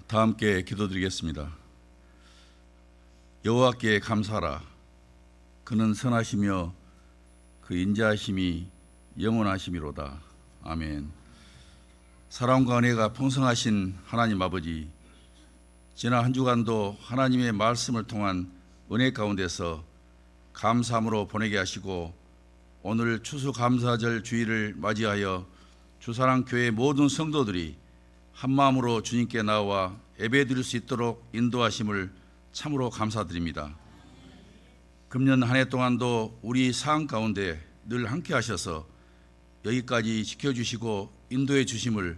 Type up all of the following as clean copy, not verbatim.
다 함께 기도드리겠습니다. 여호와께 감사하라. 그는 선하시며 그 인자하심이 영원하심이로다. 아멘. 사랑과 은혜가 풍성하신 하나님 아버지, 지난 한 주간도 하나님의 말씀을 통한 은혜 가운데서 감사함으로 보내게 하시고, 오늘 추수감사절 주일을 맞이하여 주사랑교회 모든 성도들이 한마음으로 주님께 나와 예배드릴 수 있도록 인도하심을 참으로 감사드립니다. 금년 한 해 동안도 우리 사항 가운데 늘 함께 하셔서 여기까지 지켜주시고 인도해 주심을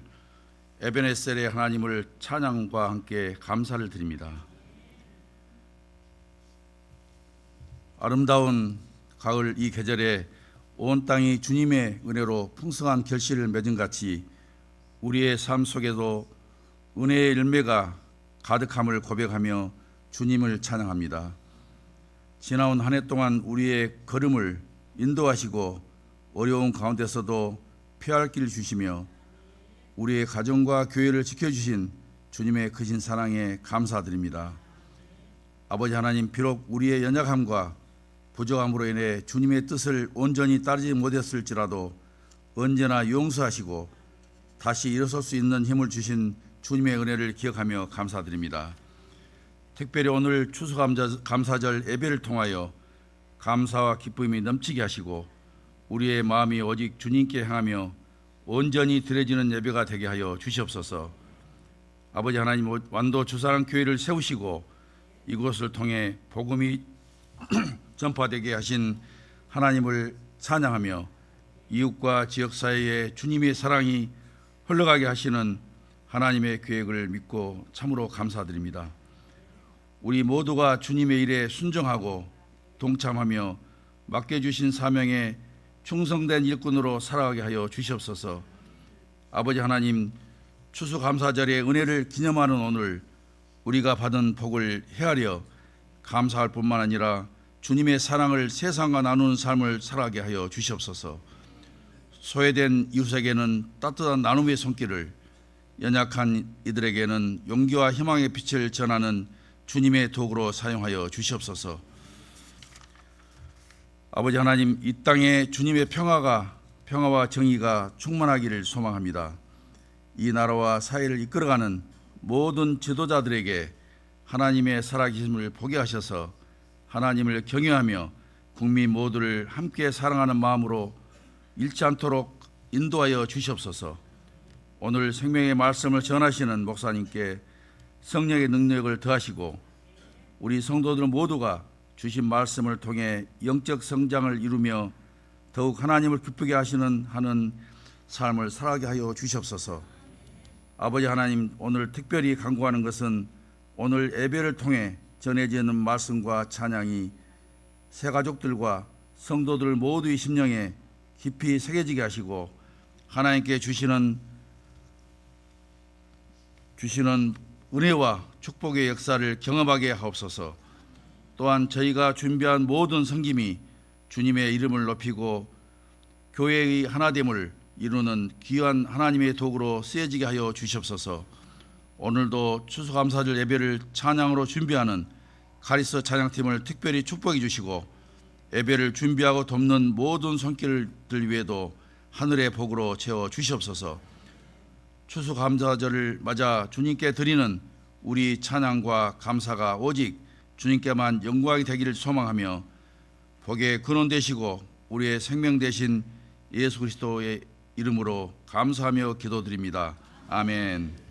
에베네셀의 하나님을 찬양과 함께 감사를 드립니다. 아름다운 가을 이 계절에 온 땅이 주님의 은혜로 풍성한 결실을 맺은 같이 우리의 삶 속에도 은혜의 열매가 가득함을 고백하며 주님을 찬양합니다. 지나온 한 해 동안 우리의 걸음을 인도하시고 어려운 가운데서도 피할 길을 주시며 우리의 가정과 교회를 지켜주신 주님의 크신 사랑에 감사드립니다. 아버지 하나님, 비록 우리의 연약함과 부족함으로 인해 주님의 뜻을 온전히 따르지 못했을지라도 언제나 용서하시고 다시 일어설 수 있는 힘을 주신 주님의 은혜를 기억하며 감사드립니다. 특별히 오늘 추수감사절 예배를 통하여 감사와 기쁨이 넘치게 하시고 우리의 마음이 오직 주님께 향하며 온전히 드려지는 예배가 되게 하여 주시옵소서. 아버지 하나님, 완도 주사랑교회를 세우시고 이곳을 통해 복음이 전파되게 하신 하나님을 찬양하며 이웃과 지역사회에 주님의 사랑이 흘러가게 하시는 하나님의 계획을 믿고 참으로 감사드립니다. 우리 모두가 주님의 일에 순종하고 동참하며 맡겨주신 사명에 충성된 일꾼으로 살아가게 하여 주시옵소서. 아버지 하나님, 추수감사절의 은혜를 기념하는 오늘 우리가 받은 복을 헤아려 감사할 뿐만 아니라 주님의 사랑을 세상과 나누는 삶을 살아가게 하여 주시옵소서. 소외된 이웃에게는 따뜻한 나눔의 손길을, 연약한 이들에게는 용기와 희망의 빛을 전하는 주님의 도구로 사용하여 주시옵소서. 아버지 하나님, 이 땅에 주님의 평화와 정의가 충만하기를 소망합니다. 이 나라와 사회를 이끌어가는 모든 지도자들에게 하나님의 살아계심을 보게 하셔서 하나님을 경외하며 국민 모두를 함께 사랑하는 마음으로 잃지 않도록 인도하여 주시옵소서. 오늘 생명의 말씀을 전하시는 목사님께 성령의 능력을 더하시고 우리 성도들 모두가 주신 말씀을 통해 영적 성장을 이루며 더욱 하나님을 기쁘게 하는 삶을 살아가게 하여 주시옵소서. 아버지 하나님, 오늘 특별히 간구하는 것은 오늘 예배를 통해 전해지는 말씀과 찬양이 새 가족들과 성도들 모두의 심령에 깊이 새겨지게 하시고 하나님께 주시는 은혜와 축복의 역사를 경험하게 하옵소서. 또한 저희가 준비한 모든 섬김이 주님의 이름을 높이고 교회의 하나됨을 이루는 귀한 하나님의 도구로 쓰여지게 하여 주시옵소서. 오늘도 추수감사절 예배를 찬양으로 준비하는 카리스 찬양팀을 특별히 축복해 주시고 예배를 준비하고 돕는 모든 손길들 위에도 하늘의 복으로 채워 주시옵소서. 추수감사절을 맞아 주님께 드리는 우리 찬양과 감사가 오직 주님께만 영광이 되기를 소망하며 복의 근원 되시고 우리의 생명 되신 예수 그리스도의 이름으로 감사하며 기도드립니다. 아멘.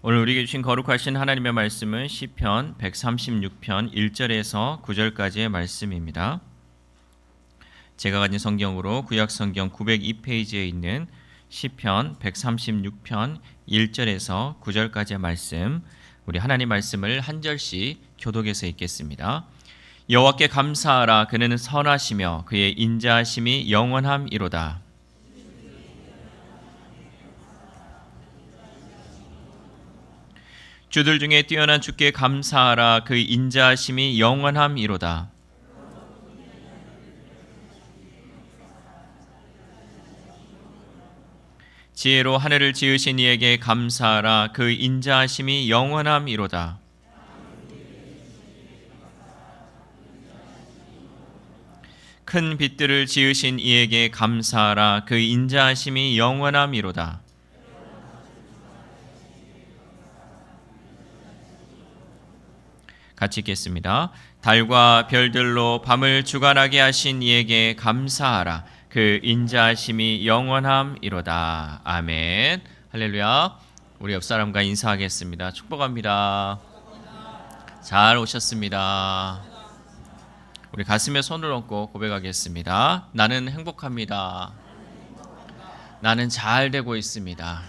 오늘 우리에게 주신 거룩하신 하나님의 말씀은 시편 136편 1절에서 9절까지의 말씀입니다. 제가 가진 성경으로 구약 성경 902페이지에 있는 시편 136편 1절에서 9절까지의 말씀, 우리 하나님 말씀을 한 절씩 교독해서 읽겠습니다. 여호와께 감사하라. 그는 선하시며 그의 인자하심이 영원함이로다. 주들 중에 뛰어난 주께 감사하라. 그 인자하심이 영원함이로다. 지혜로 하늘을 지으신 이에게 감사하라. 그 인자하심이 영원함이로다. 큰 빛들을 지으신 이에게 감사하라. 그 인자하심이 영원함이로다. 같이 읽겠습니다. 달과 별들로 밤을 주관하게 하신 이에게 감사하라. 그 인자하심이 영원함이로다. 아멘. 할렐루야. 우리 옆 사람과 인사하겠습니다. 축복합니다. 잘 오셨습니다. 우리 가슴에 손을 얹고 고백하겠습니다. 나는 행복합니다. 나는 잘 되고 있습니다.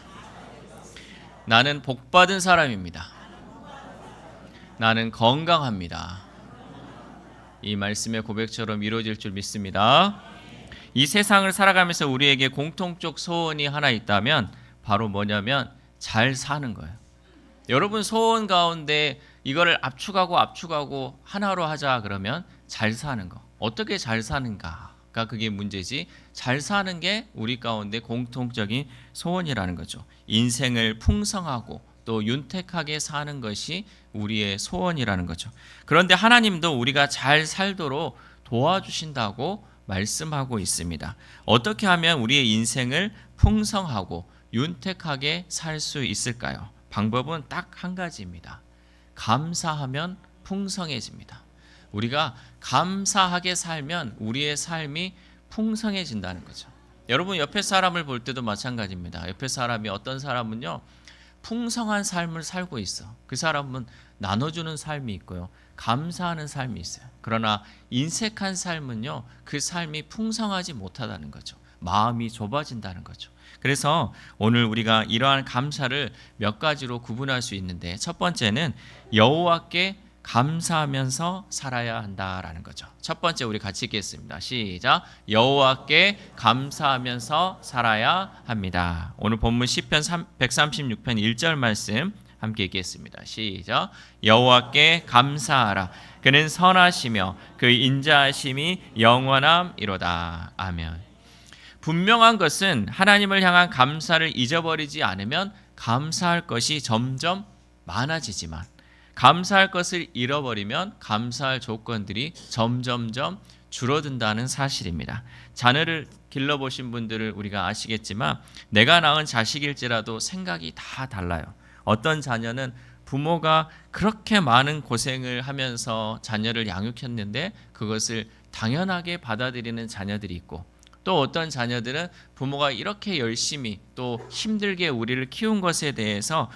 나는 복받은 사람입니다. 나는 건강합니다. 이 말씀의 고백처럼 이루어질 줄 믿습니다. 이 세상을 살아가면서 우리에게 공통적 소원이 하나 있다면 바로 뭐냐면 잘 사는 거예요. 여러분 소원 가운데 이거를 압축하고 하나로 하자 그러면 잘 사는 거. 어떻게 잘 사는가가 그게 문제지. 잘 사는 게 우리 가운데 공통적인 소원이라는 거죠. 인생을 풍성하고 또 윤택하게 사는 것이 우리의 소원이라는 거죠. 그런데 하나님도 우리가 잘 살도록 도와주신다고 말씀하고 있습니다. 어떻게 하면 우리의 인생을 풍성하고 윤택하게 살 수 있을까요? 방법은 딱 한 가지입니다. 감사하면 풍성해집니다. 우리가 감사하게 살면 우리의 삶이 풍성해진다는 거죠. 여러분 옆에 사람을 볼 때도 마찬가지입니다. 옆에 사람이 어떤 사람은요 풍성한 삶을 살고 있어. 그 사람은 나눠주는 삶이 있고요. 감사하는 삶이 있어요. 그러나 인색한 삶은요. 그 삶이 풍성하지 못하다는 거죠. 마음이 좁아진다는 거죠. 그래서 오늘 우리가 이러한 감사를 몇 가지로 구분할 수 있는데 첫 번째는 여호와께 감사하면서 살아야 한다라는 거죠. 첫 번째 우리 같이 읽겠습니다. 시작. 여호와께 감사하면서 살아야 합니다. 오늘 본문 시편 136편 1절 말씀 함께 읽겠습니다. 시작. 여호와께 감사하라. 그는 선하시며 그 인자하심이 영원함이로다. 아멘. 분명한 것은 하나님을 향한 감사를 잊어버리지 않으면 감사할 것이 점점 많아지지만 감사할 것을 잃어버리면 감사할 조건들이 점점점 줄어든다는 사실입니다. 자녀를 길러보신 분들을 우리가 아시겠지만 내가 낳은 자식일지라도 생각이 다 달라요. 어떤 자녀는 부모가 그렇게 많은 고생을 하면서 자녀를 양육했는데 그것을 당연하게 받아들이는 자녀들이 있고 또 어떤 자녀들은 부모가 이렇게 열심히 또 힘들게 우리를 키운 것에 대해서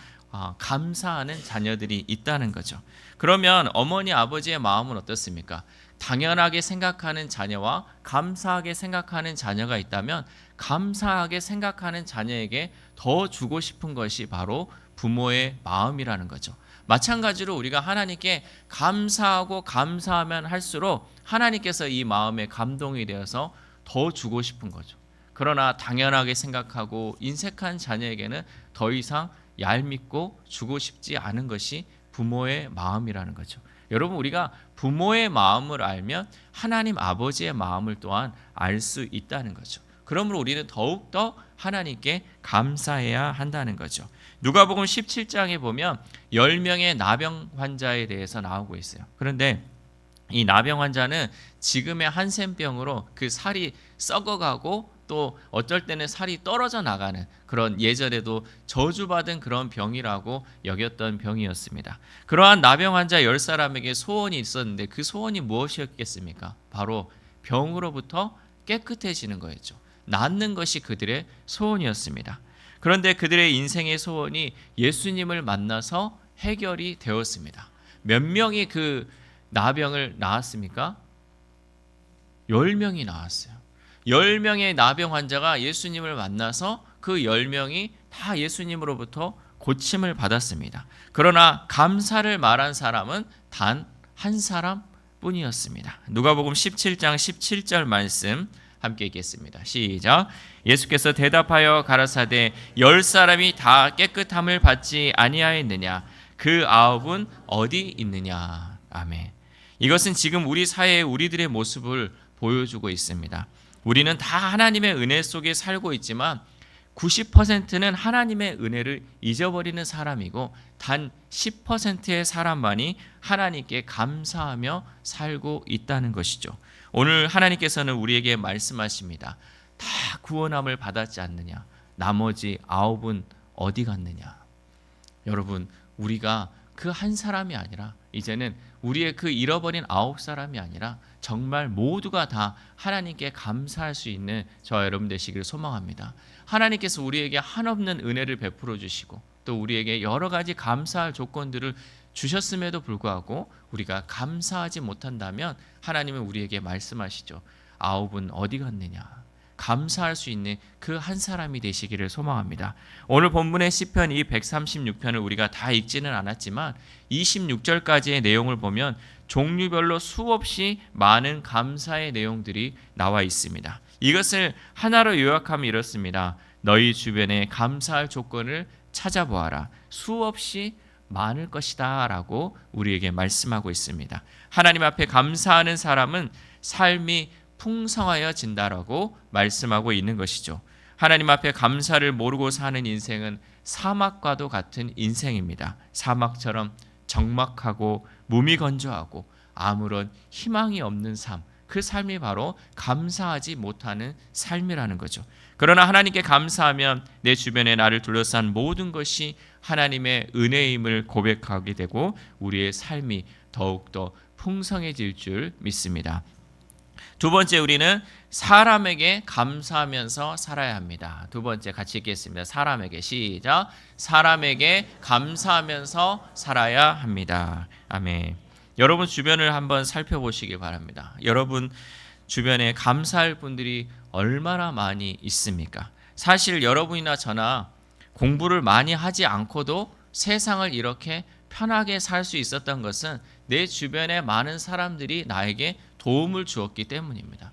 감사하는 자녀들이 있다는 거죠. 그러면 어머니 아버지의 마음은 어떻습니까? 당연하게 생각하는 자녀와 감사하게 생각하는 자녀가 있다면 감사하게 생각하는 자녀에게 더 주고 싶은 것이 바로 부모의 마음이라는 거죠. 마찬가지로 우리가 하나님께 감사하고 감사하면 할수록 하나님께서 이 마음에 감동이 되어서 더 주고 싶은 거죠. 그러나 당연하게 생각하고 인색한 자녀에게는 더 이상 얄밉고 주고 싶지 않은 것이 부모의 마음이라는 거죠. 여러분 우리가 부모의 마음을 알면 하나님 아버지의 마음을 또한 알 수 있다는 거죠. 그러므로 우리는 더욱더 하나님께 감사해야 한다는 거죠. 누가복음 17장에 보면 10명의 나병 환자에 대해서 나오고 있어요. 그런데 이 나병 환자는 지금의 한센병으로 그 살이 썩어가고 또 어쩔 때는 살이 떨어져 나가는 그런 예전에도 저주받은 그런 병이라고 여겼던 병이었습니다. 그러한 나병 환자 10사람에게 소원이 있었는데 그 소원이 무엇이었겠습니까? 바로 병으로부터 깨끗해지는 거였죠. 낫는 것이 그들의 소원이었습니다. 그런데 그들의 인생의 소원이 예수님을 만나서 해결이 되었습니다. 몇 명이 그 나병을 나았습니까? 10명이 나았어요. 10명의 나병 환자가 예수님을 만나서 그 10명이 다 예수님으로부터 고침을 받았습니다. 그러나 감사를 말한 사람은 단 한 사람뿐이었습니다. 누가복음 17장 17절 말씀 함께 읽겠습니다. 시작. 예수께서 대답하여 가라사대 10사람이 다 깨끗함을 받지 아니하였느냐? 그 9은 어디 있느냐? 아멘. 이것은 지금 우리 사회의 우리들의 모습을 보여주고 있습니다. 우리는 다 하나님의 은혜 속에 살고 있지만 90%는 하나님의 은혜를 잊어버리는 사람이고 단 10%의 사람만이 하나님께 감사하며 살고 있다는 것이죠. 오늘 하나님께서는 우리에게 말씀하십니다. 다 구원함을 받았지 않느냐? 나머지 9은 어디 갔느냐? 여러분, 우리가 그 한 사람이 아니라 이제는 우리의 그 잃어버린 9사람이 아니라 정말 모두가 다 하나님께 감사할 수 있는 저와 여러분 되시기를 소망합니다. 하나님께서 우리에게 한없는 은혜를 베풀어 주시고 또 우리에게 여러 가지 감사할 조건들을 주셨음에도 불구하고 우리가 감사하지 못한다면 하나님은 우리에게 말씀하시죠. 9은 어디 갔느냐? 감사할 수 있는 그 한 사람이 되시기를 소망합니다. 오늘 본문의 시편 이 136편을 우리가 다 읽지는 않았지만 26절까지의 내용을 보면 종류별로 수없이 많은 감사의 내용들이 나와 있습니다. 이것을 하나로 요약하면 이렇습니다. 너희 주변에 감사할 조건을 찾아보아라. 수없이 많을 것이다 라고 우리에게 말씀하고 있습니다. 하나님 앞에 감사하는 사람은 삶이 풍성하여진다라고 말씀하고 있는 것이죠. 하나님 앞에 감사를 모르고 사는 인생은 사막과도 같은 인생입니다. 사막처럼 적막하고 무미건조하고 아무런 희망이 없는 삶, 그 삶이 바로 감사하지 못하는 삶이라는 거죠. 그러나 하나님께 감사하면 내 주변에 나를 둘러싼 모든 것이 하나님의 은혜임을 고백하게 되고 우리의 삶이 더욱더 풍성해질 줄 믿습니다. 두 번째, 우리는 사람에게 감사하면서 살아야 합니다. 두 번째 같이 읽겠습니다. 사람에게, 시작. 사람에게 감사하면서 살아야 합니다. 아멘. 여러분 주변을 한번 살펴보시기 바랍니다. 여러분 주변에 감사할 분들이 얼마나 많이 있습니까? 사실 여러분이나 저나 공부를 많이 하지 않고도 세상을 이렇게 편하게 살 수 있었던 것은 내 주변에 많은 사람들이 나에게 도움을 주었기 때문입니다.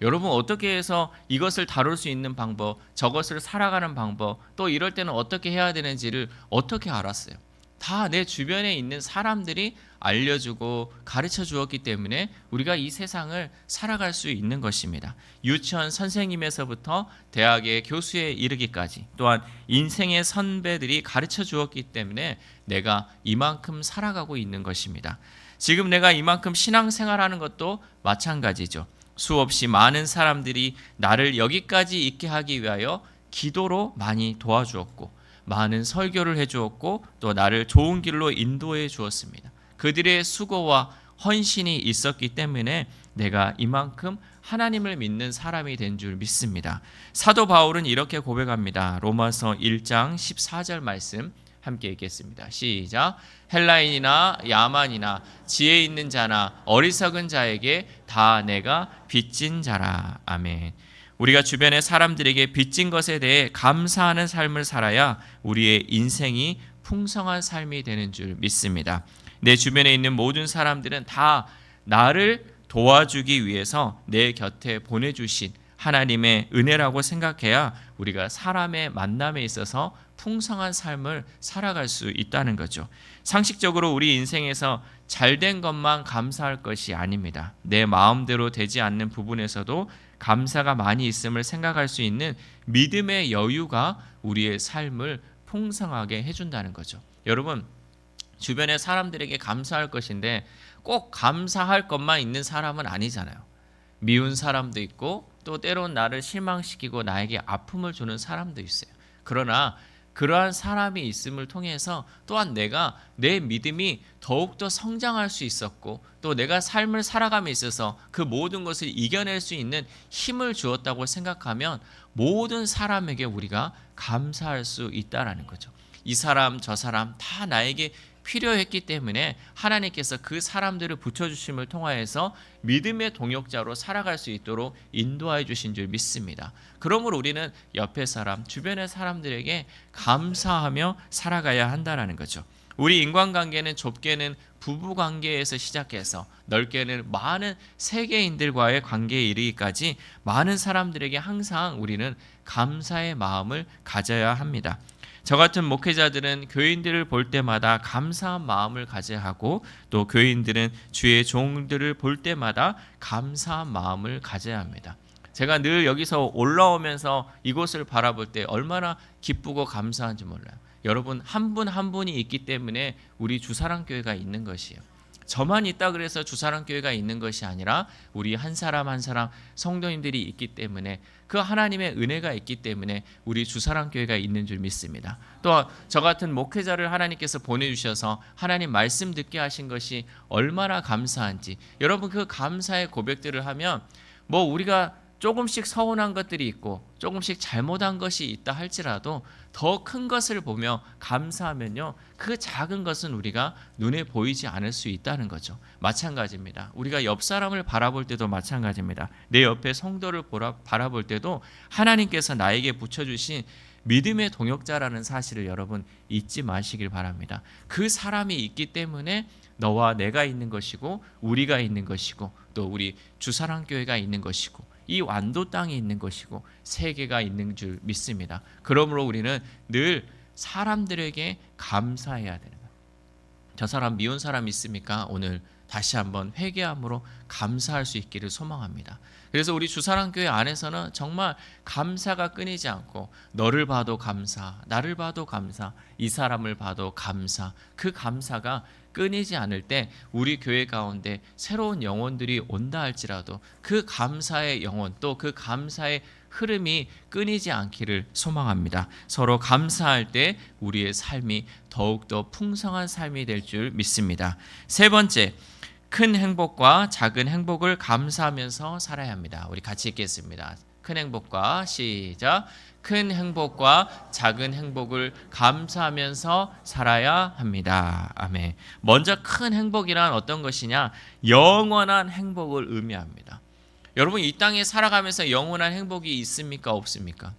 여러분 어떻게 해서 이것을 다룰 수 있는 방법, 저것을 살아가는 방법, 또 이럴 때는 어떻게 해야 되는지를 어떻게 알았어요? 다 내 주변에 있는 사람들이 알려주고 가르쳐 주었기 때문에 우리가 이 세상을 살아갈 수 있는 것입니다. 유치원 선생님에서부터 대학의 교수에 이르기까지 또한 인생의 선배들이 가르쳐 주었기 때문에 내가 이만큼 살아가고 있는 것입니다. 지금 내가 이만큼 신앙생활하는 것도 마찬가지죠. 수없이 많은 사람들이 나를 여기까지 있게 하기 위하여 기도로 많이 도와주었고 많은 설교를 해주었고 또 나를 좋은 길로 인도해 주었습니다. 그들의 수고와 헌신이 있었기 때문에 내가 이만큼 하나님을 믿는 사람이 된 줄 믿습니다. 사도 바울은 이렇게 고백합니다. 로마서 1장 14절 말씀 함께 읽겠습니다. 시작. 헬라인이나 야만이나 지혜 있는 자나 어리석은 자에게 다 내가 빚진 자라. 아멘. 우리가 주변의 사람들에게 빚진 것에 대해 감사하는 삶을 살아야 우리의 인생이 풍성한 삶이 되는 줄 믿습니다. 내 주변에 있는 모든 사람들은 다 나를 도와주기 위해서 내 곁에 보내주신 하나님의 은혜라고 생각해야 우리가 사람의 만남에 있어서 풍성한 삶을 살아갈 수 있다는 거죠. 상식적으로 우리 인생에서 잘된 것만 감사할 것이 아닙니다. 내 마음대로 되지 않는 부분에서도 감사가 많이 있음을 생각할 수 있는 믿음의 여유가 우리의 삶을 풍성하게 해준다는 거죠. 여러분 주변의 사람들에게 감사할 것인데 꼭 감사할 것만 있는 사람은 아니잖아요. 미운 사람도 있고 또 때론 나를 실망시키고 나에게 아픔을 주는 사람도 있어요. 그러나 그러한 사람이 있음을 통해서 또한 내가 내 믿음이 더욱더 성장할 수 있었고 또 내가 삶을 살아감에 있어서 그 모든 것을 이겨낼 수 있는 힘을 주었다고 생각하면 모든 사람에게 우리가 감사할 수 있다라는 거죠. 이 사람 저 사람 다 나에게 필요했기 때문에 하나님께서 그 사람들을 붙여주심을 통하여서 믿음의 동역자로 살아갈 수 있도록 인도하여 주신 줄 믿습니다. 그러므로 우리는 옆에 사람, 주변의 사람들에게 감사하며 살아가야 한다는 거죠. 우리 인간관계는 좁게는 부부관계에서 시작해서 넓게는 많은 세계인들과의 관계에 이르기까지 많은 사람들에게 항상 우리는 감사의 마음을 가져야 합니다. 저 같은 목회자들은 교인들을 볼 때마다 감사한 마음을 가져야 하고, 또 교인들은 주의 종들을 볼 때마다 감사한 마음을 가져야 합니다. 제가 늘 여기서 올라오면서 이곳을 바라볼 때 얼마나 기쁘고 감사한지 몰라요. 여러분 한 분 한 분이 있기 때문에 우리 주사랑교회가 있는 것이에요. 저만 있다 그래서 주사랑교회가 있는 것이 아니라 우리 한 사람 한 사람 성도님들이 있기 때문에, 그 하나님의 은혜가 있기 때문에 우리 주사랑교회가 있는 줄 믿습니다. 또 저 같은 목회자를 하나님께서 보내주셔서 하나님 말씀 듣게 하신 것이 얼마나 감사한지, 여러분 그 감사의 고백들을 하면 뭐 우리가 조금씩 서운한 것들이 있고 조금씩 잘못한 것이 있다 할지라도 더 큰 것을 보며 감사하면요, 그 작은 것은 우리가 눈에 보이지 않을 수 있다는 거죠. 마찬가지입니다. 우리가 옆 사람을 바라볼 때도 마찬가지입니다. 내 옆에 성도를 바라볼 때도 하나님께서 나에게 붙여주신 믿음의 동역자라는 사실을 여러분 잊지 마시길 바랍니다. 그 사람이 있기 때문에 너와 내가 있는 것이고 우리가 있는 것이고 또 우리 주사랑교회가 있는 것이고 이 완도 땅에 있는 것이고 세계가 있는 줄 믿습니다. 그러므로 우리는 늘 사람들에게 감사해야 되는 거예요. 저 사람 미운 사람 있습니까? 오늘 다시 한번 회개함으로 감사할 수 있기를 소망합니다. 그래서 우리 주사랑교회 안에서는 정말 감사가 끊이지 않고, 너를 봐도 감사, 나를 봐도 감사, 이 사람을 봐도 감사, 그 감사가 끊이지 않을 때 우리 교회 가운데 새로운 영혼들이 온다 할지라도 그 감사의 영혼, 또 그 감사의 흐름이 끊이지 않기를 소망합니다. 서로 감사할 때 우리의 삶이 더욱더 풍성한 삶이 될 줄 믿습니다. 세 번째, 큰 행복과 작은 행복을 감사하면서 살아야 합니다. 우리 같이 읽겠습니다. 큰 행복과 시작. 큰 행복과 작은 행복을 감사하면서 살아야 합니다. 아멘. 먼저 큰 행복이란 어떤 것이냐? 영원한 행복을 의미합니다. 여러분 이 땅에 살아가면서 영원한 행복이 있습니까? 없습니까?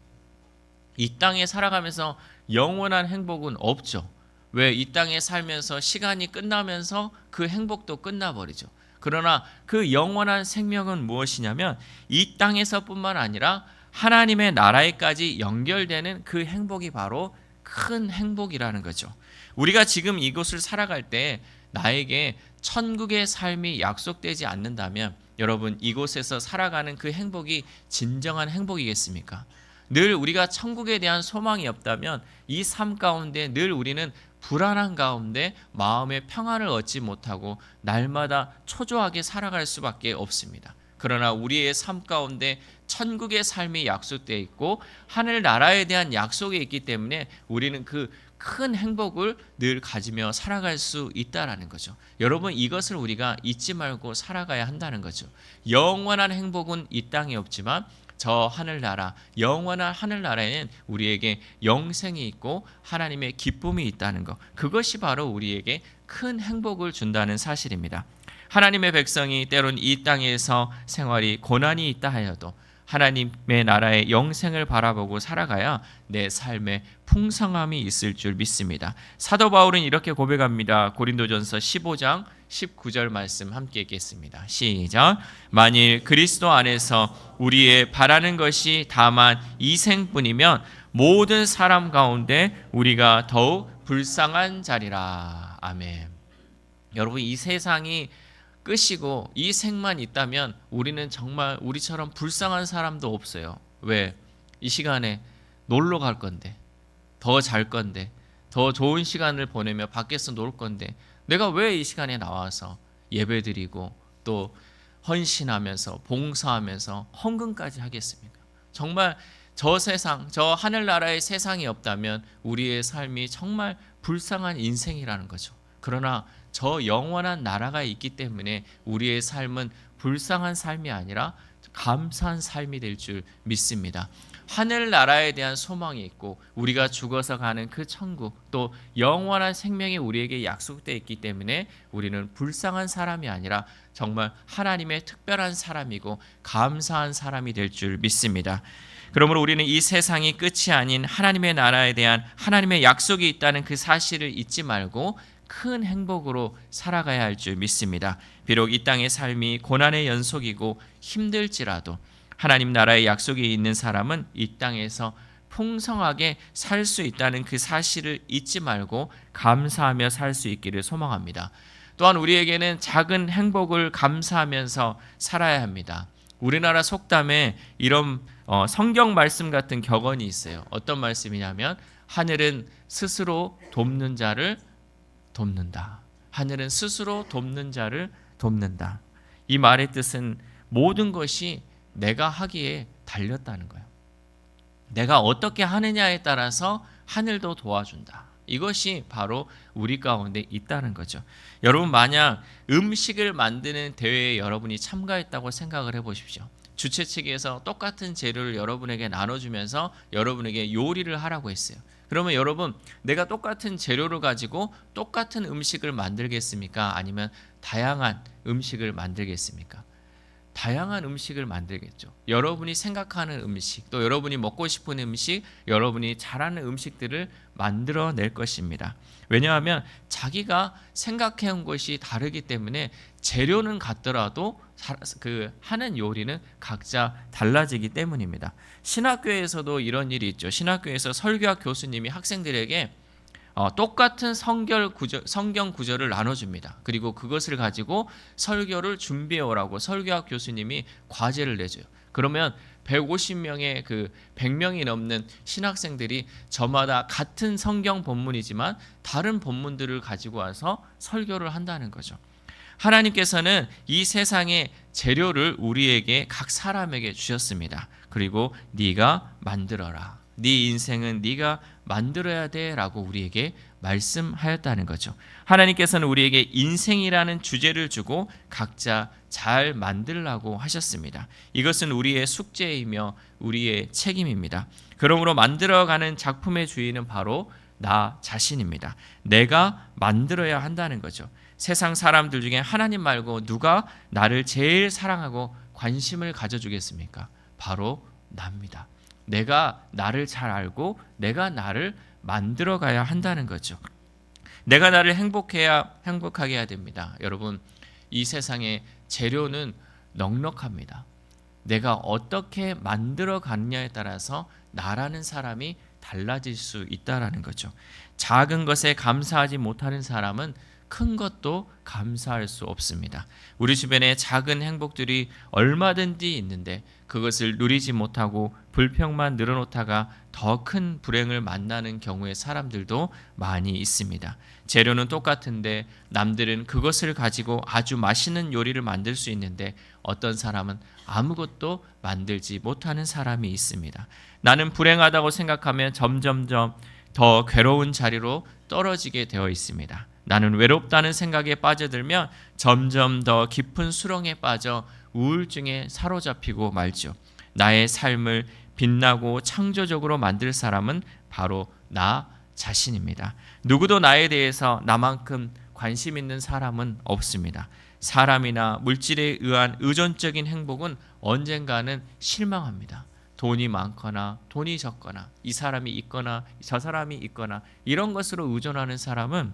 이 땅에 살아가면서 영원한 행복은 없죠. 왜? 이 땅에 살면서 시간이 끝나면서 그 행복도 끝나버리죠. 그러나 그 영원한 생명은 무엇이냐면 이 땅에서뿐만 아니라 하나님의 나라에까지 연결되는 그 행복이 바로 큰 행복이라는 거죠. 우리가 지금 이곳을 살아갈 때 나에게 천국의 삶이 약속되지 않는다면 여러분 이곳에서 살아가는 그 행복이 진정한 행복이겠습니까? 늘 우리가 천국에 대한 소망이 없다면 이 삶 가운데 늘 우리는 불안한 가운데 마음의 평안을 얻지 못하고 날마다 초조하게 살아갈 수밖에 없습니다. 그러나 우리의 삶 가운데 천국의 삶이 약속되어 있고 하늘 나라에 대한 약속이 있기 때문에 우리는 그 큰 행복을 늘 가지며 살아갈 수 있다라는 거죠. 여러분 이것을 우리가 잊지 말고 살아가야 한다는 거죠. 영원한 행복은 이 땅에 없지만 저 하늘나라, 영원한 하늘나라에는 우리에게 영생이 있고 하나님의 기쁨이 있다는 것, 그것이 바로 우리에게 큰 행복을 준다는 사실입니다. 하나님의 백성이 때론 이 땅에서 생활이 고난이 있다 하여도 하나님의 나라의 영생을 바라보고 살아가야 내 삶에 풍성함이 있을 줄 믿습니다. 사도 바울은 이렇게 고백합니다. 고린도전서 15장 19절 말씀 함께 읽겠습니다. 시작. 만일 그리스도 안에서 우리의 바라는 것이 다만 이 생뿐이면 모든 사람 가운데 우리가 더욱 불쌍한 자리라. 아멘. 여러분 이 세상이 끝이고 이 생만 있다면 우리는 정말 우리처럼 불쌍한 사람도 없어요. 왜? 이 시간에 놀러 갈 건데, 더 잘 건데, 더 좋은 시간을 보내며 밖에서 놀 건데 내가 왜 이 시간에 나와서 예배드리고 또 헌신하면서 봉사하면서 헌금까지 하겠습니까? 정말 저 세상, 저 하늘나라의 세상이 없다면 우리의 삶이 정말 불쌍한 인생이라는 거죠. 그러나 저 영원한 나라가 있기 때문에 우리의 삶은 불쌍한 삶이 아니라 감사한 삶이 될 줄 믿습니다. 하늘나라에 대한 소망이 있고 우리가 죽어서 가는 그 천국 또 영원한 생명이 우리에게 약속되어 있기 때문에 우리는 불쌍한 사람이 아니라 정말 하나님의 특별한 사람이고 감사한 사람이 될 줄 믿습니다. 그러므로 우리는 이 세상이 끝이 아닌 하나님의 나라에 대한 하나님의 약속이 있다는 그 사실을 잊지 말고 큰 행복으로 살아가야 할 줄 믿습니다. 비록 이 땅의 삶이 고난의 연속이고 힘들지라도 하나님 나라의 약속이 있는 사람은 이 땅에서 풍성하게 살 수 있다는 그 사실을 잊지 말고 감사하며 살 수 있기를 소망합니다. 또한 우리에게는 작은 행복을 감사하면서 살아야 합니다. 우리나라 속담에 이런 성경 말씀 같은 격언이 있어요. 어떤 말씀이냐면 하늘은 스스로 돕는 자를 돕는다. 하늘은 스스로 돕는 자를 돕는다. 이 말의 뜻은 모든 것이 내가 하기에 달렸다는 거예요. 내가 어떻게 하느냐에 따라서 하늘도 도와준다. 이것이 바로 우리 가운데 있다는 거죠. 여러분 만약 음식을 만드는 대회에 여러분이 참가했다고 생각을 해보십시오. 주최 측에서 똑같은 재료를 여러분에게 나눠주면서 여러분에게 요리를 하라고 했어요. 그러면 여러분 내가 똑같은 재료를 가지고 똑같은 음식을 만들겠습니까? 아니면 다양한 음식을 만들겠습니까? 다양한 음식을 만들겠죠. 여러분이 생각하는 음식, 또 여러분이 먹고 싶은 음식, 여러분이 잘하는 음식들을 만들어낼 것입니다. 왜냐하면 자기가 생각해온 것이 다르기 때문에 재료는 같더라도 그 하는 요리는 각자 달라지기 때문입니다. 신학교에서도 이런 일이 있죠. 신학교에서 설교학 교수님이 학생들에게 똑같은 성경 구절을 나눠줍니다. 그리고 그것을 가지고 설교를 준비해오라고 설교학 교수님이 과제를 내줘요. 그러면 150명의 100명이 넘는 신학생들이 저마다 같은 성경 본문이지만 다른 본문들을 가지고 와서 설교를 한다는 거죠. 하나님께서는 이 세상의 재료를 우리에게 각 사람에게 주셨습니다. 그리고 네가 만들어라. 네 인생은 네가 만들어야 돼라고 우리에게 말씀하였다는 거죠. 하나님께서는 우리에게 인생이라는 주제를 주고 각자 잘 만들라고 하셨습니다. 이것은 우리의 숙제이며 우리의 책임입니다. 그러므로 만들어가는 작품의 주인은 바로 나 자신입니다. 내가 만들어야 한다는 거죠. 세상 사람들 중에 하나님 말고 누가 나를 제일 사랑하고 관심을 가져주겠습니까? 바로 납니다. 내가 나를 잘 알고 내가 나를 만들어가야 한다는 거죠. 내가 나를 행복하게 해야 됩니다. 여러분, 이 세상의 재료는 넉넉합니다. 내가 어떻게 만들어가느냐에 따라서 나라는 사람이 달라질 수 있다는 거죠. 작은 것에 감사하지 못하는 사람은 큰 것도 감사할 수 없습니다. 우리 주변에 작은 행복들이 얼마든지 있는데 그것을 누리지 못하고 불평만 늘어놓다가 더 큰 불행을 만나는 경우의 사람들도 많이 있습니다. 재료는 똑같은데 남들은 그것을 가지고 아주 맛있는 요리를 만들 수 있는데 어떤 사람은 아무것도 만들지 못하는 사람이 있습니다. 나는 불행하다고 생각하면 점점점 더 괴로운 자리로 떨어지게 되어 있습니다. 나는 외롭다는 생각에 빠져들면 점점 더 깊은 수렁에 빠져 우울증에 사로잡히고 말죠. 나의 삶을 빛나고 창조적으로 만들 사람은 바로 나 자신입니다. 누구도 나에 대해서 나만큼 관심 있는 사람은 없습니다. 사람이나 물질에 의한 의존적인 행복은 언젠가는 실망합니다. 돈이 많거나 돈이 적거나 이 사람이 있거나 저 사람이 있거나 이런 것으로 의존하는 사람은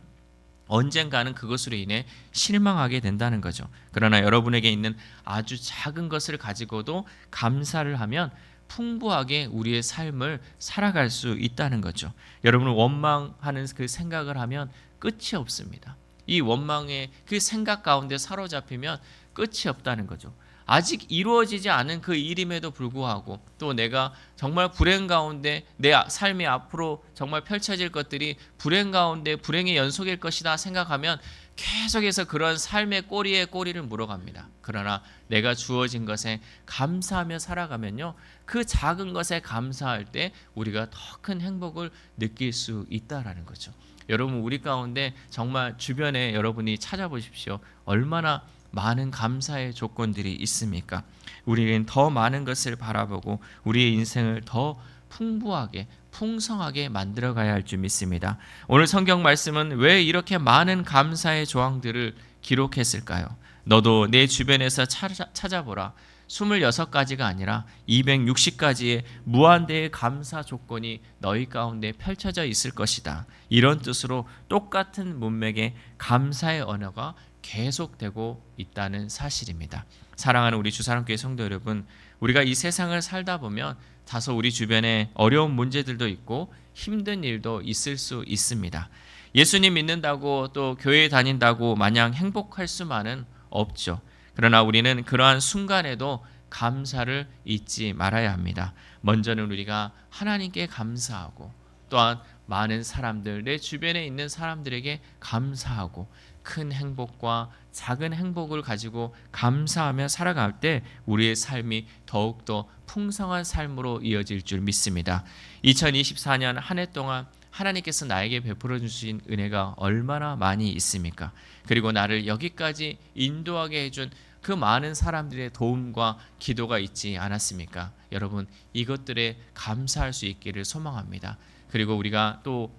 언젠가는 그것으로 인해 실망하게 된다는 거죠. 그러나 여러분에게 있는 아주 작은 것을 가지고도 감사를 하면 풍부하게 우리의 삶을 살아갈 수 있다는 거죠. 여러분은 원망하는 그 생각을 하면 끝이 없습니다. 이 원망의 그 생각 가운데 사로잡히면 끝이 없다는 거죠. 아직 이루어지지 않은 그 일임에도 불구하고 또 내가 정말 불행 가운데 내 삶이 앞으로 정말 펼쳐질 것들이 불행 가운데 불행의 연속일 것이다 생각하면 계속해서 그런 삶의 꼬리에 꼬리를 물어갑니다. 그러나 내가 주어진 것에 감사하며 살아가면요, 그 작은 것에 감사할 때 우리가 더 큰 행복을 느낄 수 있다라는 거죠. 여러분, 우리 가운데 정말 주변에 여러분이 찾아보십시오. 얼마나 많은 감사의 조건들이 있습니까? 우리는 더 많은 것을 바라보고 우리의 인생을 더 풍부하게 풍성하게 만들어 가야 할 줄 믿습니다. 오늘 성경 말씀은 왜 이렇게 많은 감사의 조항들을 기록했을까요? 너도 내 주변에서 찾아보라. 26가지가 아니라 260가지의 무한대의 감사 조건이 너희 가운데 펼쳐져 있을 것이다. 이런 뜻으로 똑같은 문맥의 감사의 언어가 계속되고 있다는 사실입니다. 사랑하는 우리 주사랑교회 성도 여러분, 우리가 이 세상을 살다 보면 다소 우리 주변에 어려운 문제들도 있고 힘든 일도 있을 수 있습니다. 예수님 믿는다고 또 교회에 다닌다고 마냥 행복할 수만은 없죠. 그러나 우리는 그러한 순간에도 감사를 잊지 말아야 합니다. 먼저는 우리가 하나님께 감사하고 또한 많은 사람들, 내 주변에 있는 사람들에게 감사하고 큰 행복과 작은 행복을 가지고 감사하며 살아갈 때 우리의 삶이 더욱더 풍성한 삶으로 이어질 줄 믿습니다. 2024년 한 해 동안 하나님께서 나에게 베풀어 주신 은혜가 얼마나 많이 있습니까? 그리고 나를 여기까지 인도하게 해준 그 많은 사람들의 도움과 기도가 있지 않았습니까? 여러분, 이것들에 감사할 수 있기를 소망합니다. 그리고 우리가 또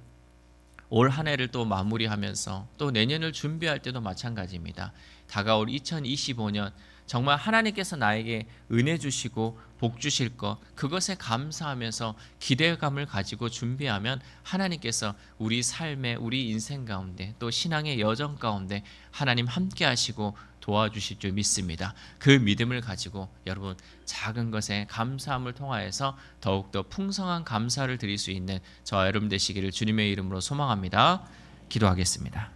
올 한 해를 또 마무리하면서 또 내년을 준비할 때도 마찬가지입니다. 다가올 2025년 정말 하나님께서 나에게 은혜 주시고 복 주실 것, 그것에 감사하면서 기대감을 가지고 준비하면 하나님께서 우리 삶의 우리 인생 가운데 또 신앙의 여정 가운데 하나님 함께 하시고 도와주실 줄 믿습니다. 그 믿음을 가지고 여러분 작은 것에 감사함을 통하여서 더욱더 풍성한 감사를 드릴 수 있는 저와 여러분 되시기를 주님의 이름으로 소망합니다. 기도하겠습니다.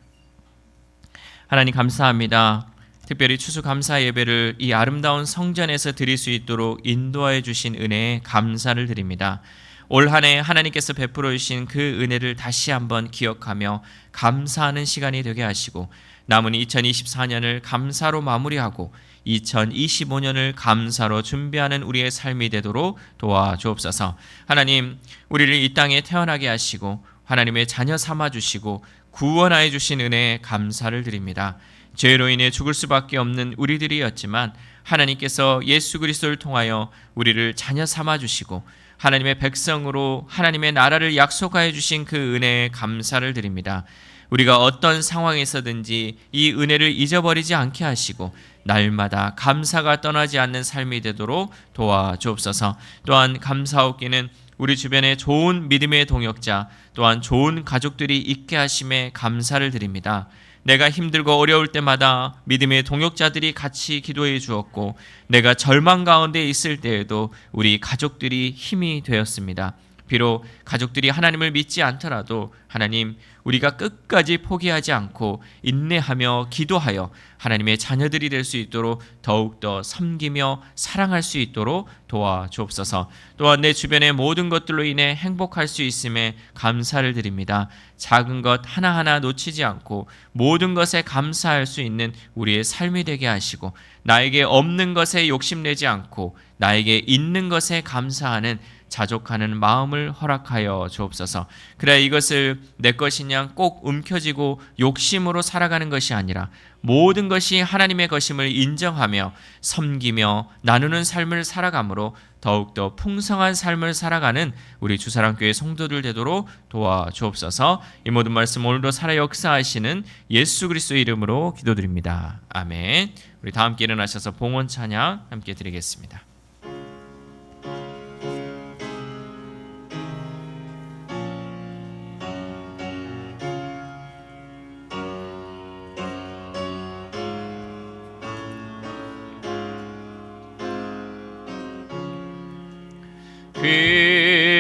하나님 감사합니다. 특별히 추수감사 예배를 이 아름다운 성전에서 드릴 수 있도록 인도하여 주신 은혜에 감사를 드립니다. 올 한 해 하나님께서 베풀어 주신 그 은혜를 다시 한번 기억하며 감사하는 시간이 되게 하시고 남은 2024년을 감사로 마무리하고 2025년을 감사로 준비하는 우리의 삶이 되도록 도와주옵소서. 하나님, 우리를 이 땅에 태어나게 하시고 하나님의 자녀 삼아주시고 구원하여 주신 은혜에 감사를 드립니다. 죄로 인해 죽을 수밖에 없는 우리들이었지만 하나님께서 예수 그리스도를 통하여 우리를 자녀 삼아주시고 하나님의 백성으로 하나님의 나라를 약속하여 주신 그 은혜에 감사를 드립니다. 우리가 어떤 상황에서든지 이 은혜를 잊어버리지 않게 하시고 날마다 감사가 떠나지 않는 삶이 되도록 도와주옵소서. 또한 감사하옵기는 우리 주변에 좋은 믿음의 동역자 또한 좋은 가족들이 있게 하심에 감사를 드립니다. 내가 힘들고 어려울 때마다 믿음의 동역자들이 같이 기도해 주었고 내가 절망 가운데 있을 때에도 우리 가족들이 힘이 되었습니다. 비록 가족들이 하나님을 믿지 않더라도 하나님, 우리가 끝까지 포기하지 않고 인내하며 기도하여 하나님의 자녀들이 될 수 있도록 더욱더 섬기며 사랑할 수 있도록 도와주옵소서. 또한 내 주변의 모든 것들로 인해 행복할 수 있음에 감사를 드립니다. 작은 것 하나하나 놓치지 않고 모든 것에 감사할 수 있는 우리의 삶이 되게 하시고 나에게 없는 것에 욕심내지 않고 나에게 있는 것에 감사하는 자족하는 마음을 허락하여 주옵소서. 그래야 이것을 내 것이냐 꼭 움켜쥐고 욕심으로 살아가는 것이 아니라 모든 것이 하나님의 것임을 인정하며 섬기며 나누는 삶을 살아감으로 더욱더 풍성한 삶을 살아가는 우리 주사랑교회 성도들 되도록 도와주옵소서. 이 모든 말씀 오늘도 살아 역사하시는 예수 그리스도 이름으로 기도드립니다. 아멘. 우리 다 함께 일어나셔서 봉헌 찬양 함께 드리겠습니다.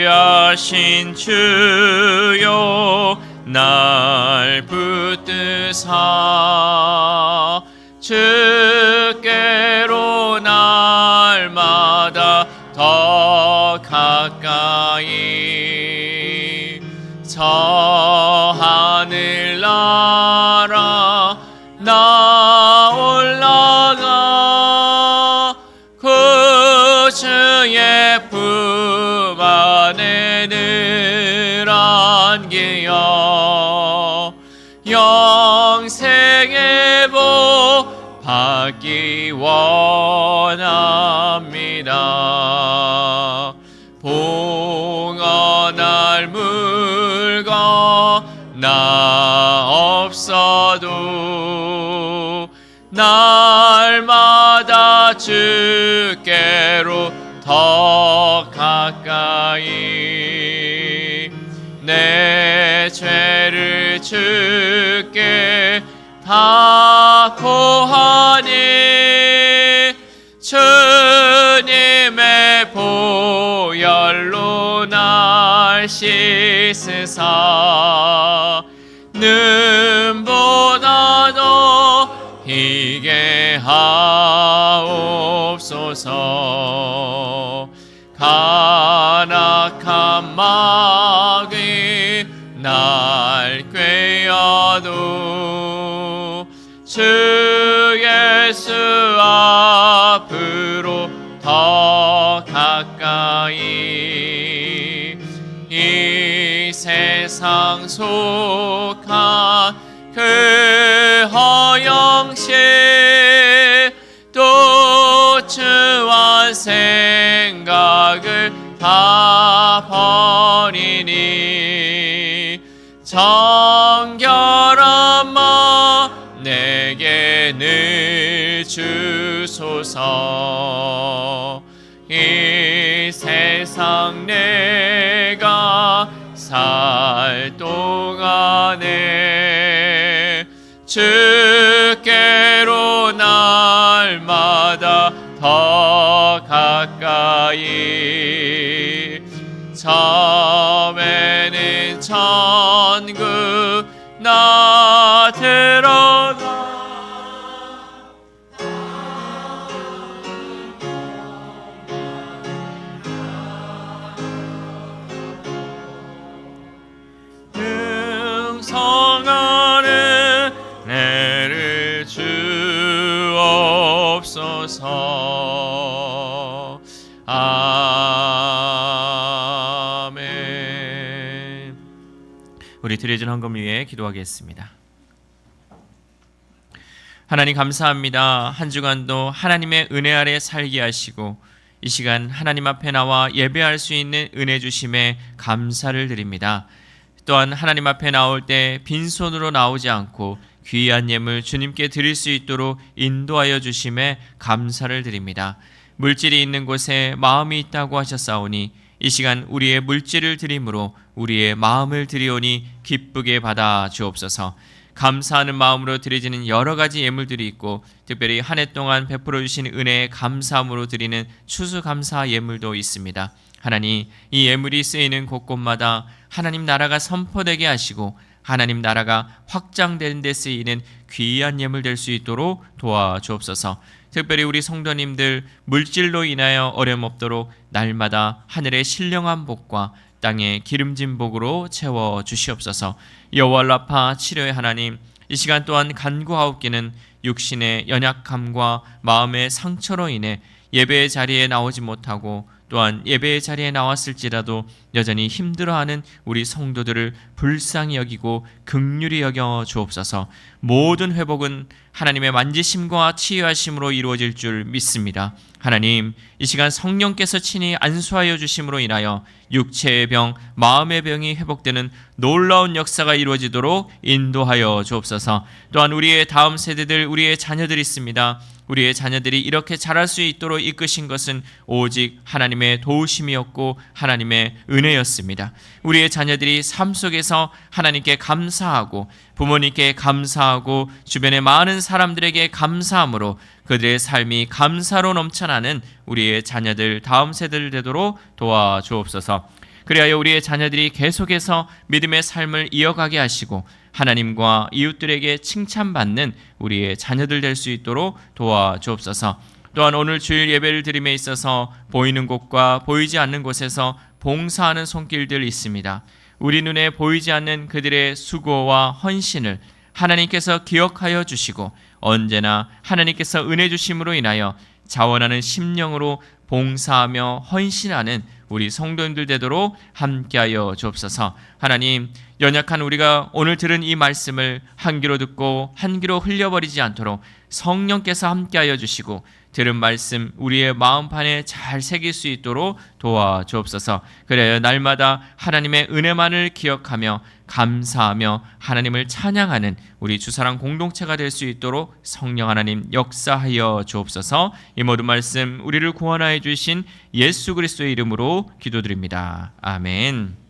귀하신 주여 날 붙드사 주께로 날마다 더 가까이 저 하늘나라 나 올라가 그 주의 품 안에 늘 안기어 영생의 복 원합니다. 봉헌할 물건 나 없어도 날마다 주께로 더 가까이 내 죄를 주께 다 고하니 주님의 보혈로 날 씻으사 눈보다도 희게 하옵소서. 간악한 마귀 날 꾀어도 주 예수 앞으로 더 가까이 이 세상 속한 그 허영심 또 주한 생각을 다 버리니 정결한 마음 내게 늘 주소서. 이 세상 내가 살 동안에 주께로 날마다 더 가까이 처음에는 천국 나 들어가 능성하는 내를 주옵소서. 아멘. 우리 드려진 헌금 위에 기도하겠습니다. 하나님 감사합니다. 한 주간도 하나님의 은혜 아래 살게 하시고 이 시간 하나님 앞에 나와 예배할 수 있는 은혜 주심에 감사를 드립니다. 또한 하나님 앞에 나올 때 빈손으로 나오지 않고 귀한 예물 주님께 드릴 수 있도록 인도하여 주심에 감사를 드립니다. 물질이 있는 곳에 마음이 있다고 하셨사오니 이 시간 우리의 물질을 드림으로 우리의 마음을 드리오니 기쁘게 받아 주옵소서. 감사하는 마음으로 드려지는 여러 가지 예물들이 있고 특별히 한 해 동안 베풀어 주신 은혜에 감사함으로 드리는 추수감사 예물도 있습니다. 하나님, 이 예물이 쓰이는 곳곳마다 하나님 나라가 선포되게 하시고 하나님 나라가 확장되는 데 쓰이는 귀한 예물 될 수 있도록 도와주옵소서. 특별히 우리 성도님들 물질로 인하여 어려움 없도록 날마다 하늘의 신령한 복과 땅의 기름진 복으로 채워 주시옵소서. 여호와 라파 치료의 하나님, 이 시간 또한 간구하옵기는 육신의 연약함과 마음의 상처로 인해 예배의 자리에 나오지 못하고 또한 예배의 자리에 나왔을지라도 여전히 힘들어하는 우리 성도들을 불쌍히 여기고 긍휼히 여겨 주옵소서. 모든 회복은 하나님의 만지심과 치유하심으로 이루어질 줄 믿습니다. 하나님, 이 시간 성령께서 친히 안수하여 주심으로 인하여 육체의 병, 마음의 병이 회복되는 놀라운 역사가 이루어지도록 인도하여 주옵소서. 또한 우리의 다음 세대들, 우리의 자녀들이 있습니다. 우리의 자녀들이 이렇게 자랄 수 있도록 이끄신 것은 오직 하나님의 도우심이었고 하나님의 은혜였습니다. 우리의 자녀들이 삶 속에서 하나님께 감사하고 부모님께 감사하고 주변의 많은 사람들에게 감사함으로 그들의 삶이 감사로 넘쳐나는 우리의 자녀들, 다음 세대를 되도록 도와주옵소서. 그리하여 우리의 자녀들이 계속해서 믿음의 삶을 이어가게 하시고 하나님과 이웃들에게 칭찬받는 우리의 자녀들 될 수 있도록 도와주옵소서. 또한 오늘 주일 예배를 드림에 있어서 보이는 곳과 보이지 않는 곳에서 봉사하는 손길들 있습니다. 우리 눈에 보이지 않는 그들의 수고와 헌신을 하나님께서 기억하여 주시고 언제나 하나님께서 은혜 주심으로 인하여 자원하는 심령으로 봉사하며 헌신하는 우리 성도님들 되도록 함께하여 주옵소서. 하나님, 연약한 우리가 오늘 들은 이 말씀을 한 귀로 듣고 한 귀로 흘려버리지 않도록 성령께서 함께하여 주시고 들은 말씀 우리의 마음판에 잘 새길 수 있도록 도와주옵소서. 그래야 날마다 하나님의 은혜만을 기억하며 감사하며 하나님을 찬양하는 우리 주사랑 공동체가 될 수 있도록 성령 하나님 역사하여 주옵소서. 이 모든 말씀 우리를 구원하여 주신 예수 그리스도의 이름으로 기도드립니다. 아멘.